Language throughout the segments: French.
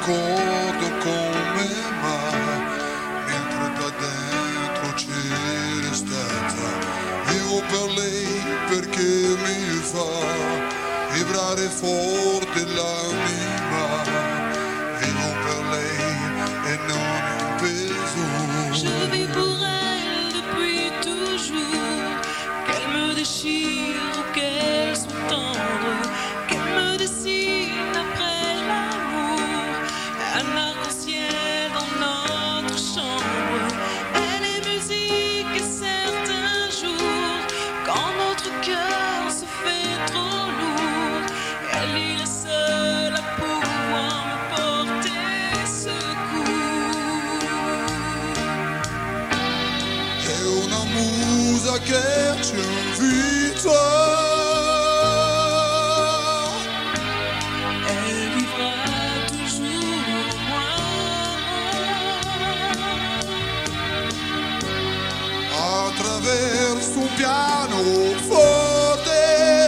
ricordo come mai, mentre da dentro c'era stata. Vivo per lei perché mi fa vibrare forte l'anima. Vivo per lei e non un peso. Je vis pour elle depuis toujours. Qu'elle me déchire ou qu'elle soit tendre, qu'elle me dessine après l'amour un arc-en-ciel dans notre chambre. Elle est musique et certains jours, quand notre cœur se fait trop lourd, elle est la seule à pouvoir me porter secours. È una musa che ci invita. Elle vivra toujours en moi. Attraverso un pianoforte,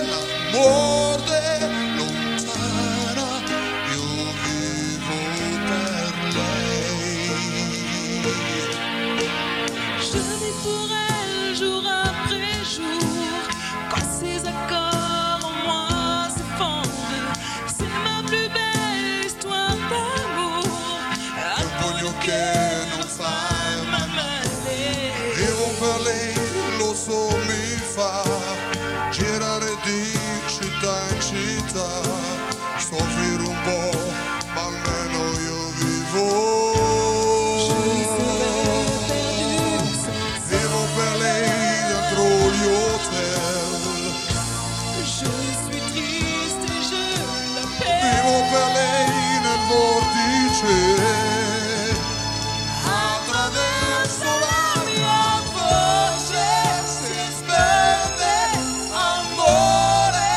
l'amore lontana, io vivo per lei. Je vis pour elle jour après jour, quand ses accords en moi se fondent. C'est ma plus belle histoire d'amour, un pugno che non fa male. Vivo per lei, lo so mi fa girare di città in città, soffrire un po', ma almeno io vivo. Vivo per lei dentro gli hotel. Je suis triste et je l'appelle. Vivo per lei nel vortice. Attraverso la mia voce si sperde amore,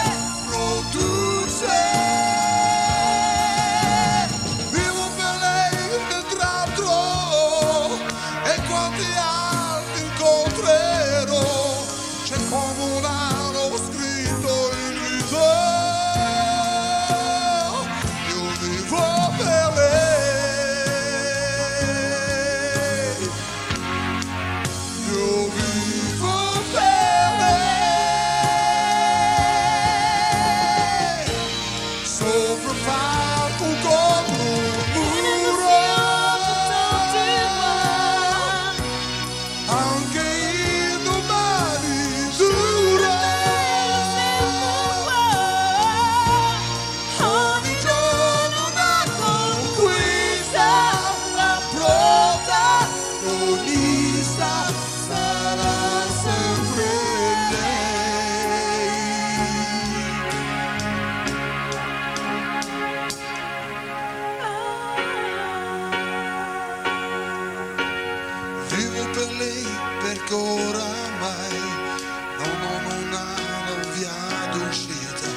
produce. Vivo per lei nel altro e quanti altri incontrerò. C'è come un anno scritto in viso. Io vivo per lei. Io vivo per lei. Sopra il palco come un muro. Anche il domani dura. Ogni giorno una conquista, la protagonista sarà sempre lei. Vivo per lei perché oramai non ha una via d'uscita,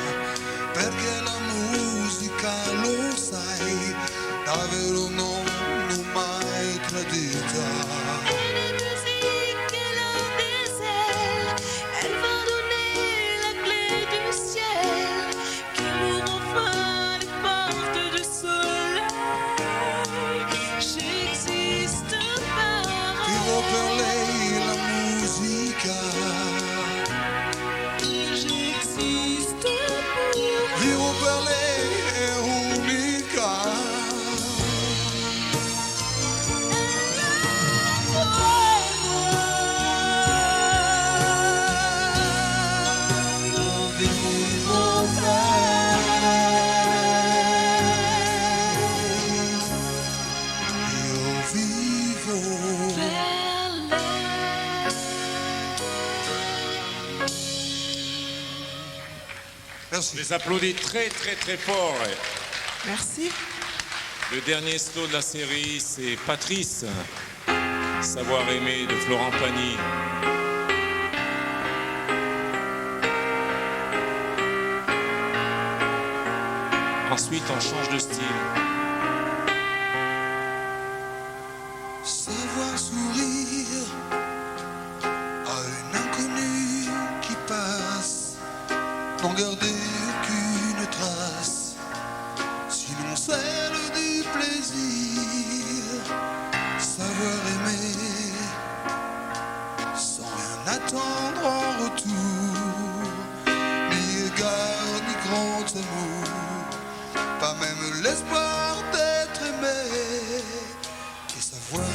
perché la musica lo sai, davvero non mai tradita. La musique, elle a des ailes, elle va donner la clé du ciel, qui ouvre enfin les portes du soleil. J'existe par Vivo per lei la musica. j'existe pour Vivo per lei è unica. Io vivo per Io vivo. Merci. Je les applaudis très très très fort. Merci. Le dernier slow de la série, c'est Patrice, Savoir aimer de Florent Pagny. Ensuite, on change de style. Savoir sourire à une inconnue qui passe, n'en garder aucune trace, sinon celle du plaisir. plaisir, savoir aimer sans rien attendre en retour, ni égard ni grand amour, pas même l'espoir d'être aimé, et savoir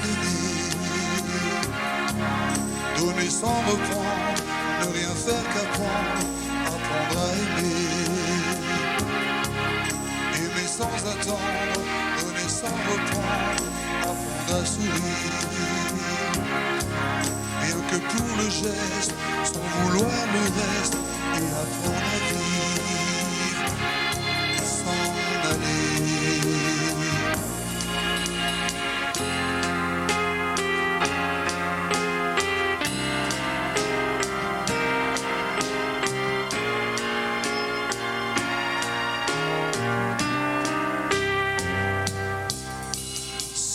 donner sans reprendre, ne rien faire qu'apprendre, apprendre à aimer. Aimer sans attendre, donner sans reprendre, apprendre à sourire. Rien que pour le geste, sans vouloir le reste, et apprendre à vivre, s'en aller.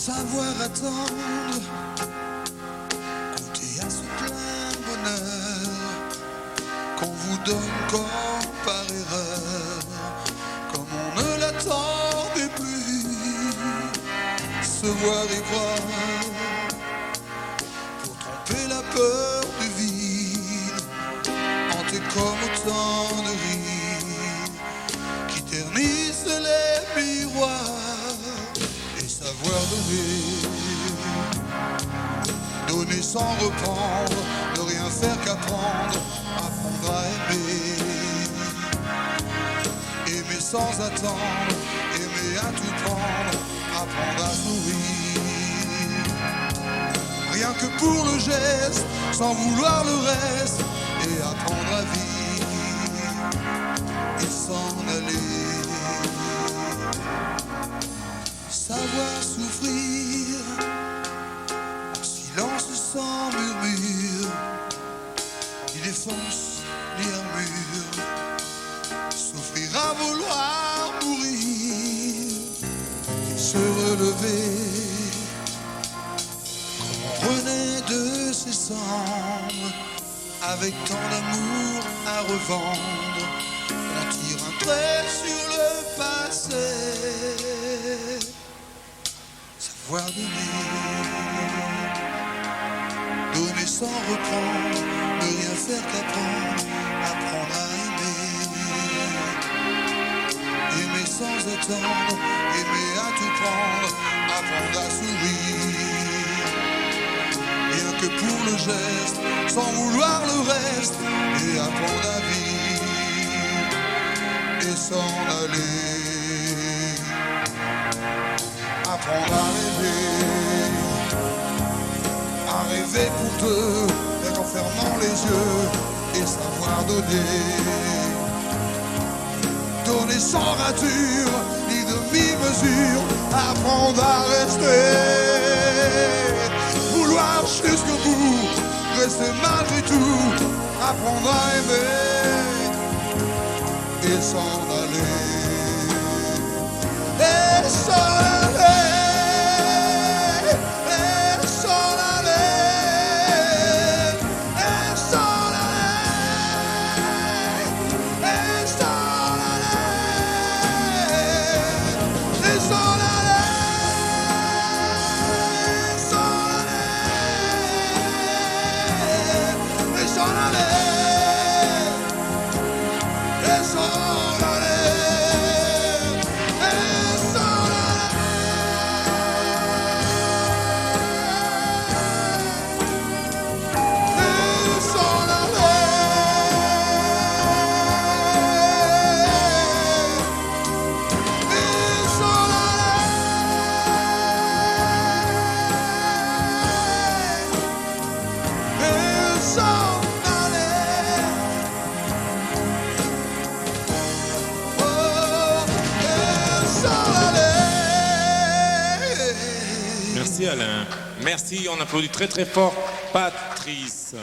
Savoir attendre, goûter à ce plein bonheur qu'on vous donne comme par erreur, comme on ne l'attendait plus. Se voir et voir, pour tromper la peur du vide, hanté comme autant de rides qui ternissent les miroirs. Savoir donner sans reprendre, ne rien faire qu'apprendre, apprendre à aimer. Aimer sans attendre, aimer à tout prendre, apprendre à sourire. Rien que pour le geste, sans vouloir le reste, et apprendre à vivre, et s'en aller. Savoir souffrir, en silence sans murmure, ni défense ni armure, souffrir à vouloir mourir, et se relever, comme on renaît de ses cendres, avec tant d'amour à revendre, on tire un trait sur le passé. Savoir donner sans reprendre, ne rien faire qu'apprendre, apprendre à aimer. Aimer sans attendre, aimer à tout prendre, apprendre à sourire. Rien que pour le geste, sans vouloir le reste, et apprendre à vivre, et s'en aller. Apprendre à rêver pour deux, et en fermant les yeux, et savoir donner. Donner sans rature, ni demi-mesure, apprendre à rester. Vouloir jusqu'au bout, rester malgré tout, apprendre à aimer, et s'en aller. Et s'en aller. Merci Alain. Merci, on applaudit très très fort Patrice.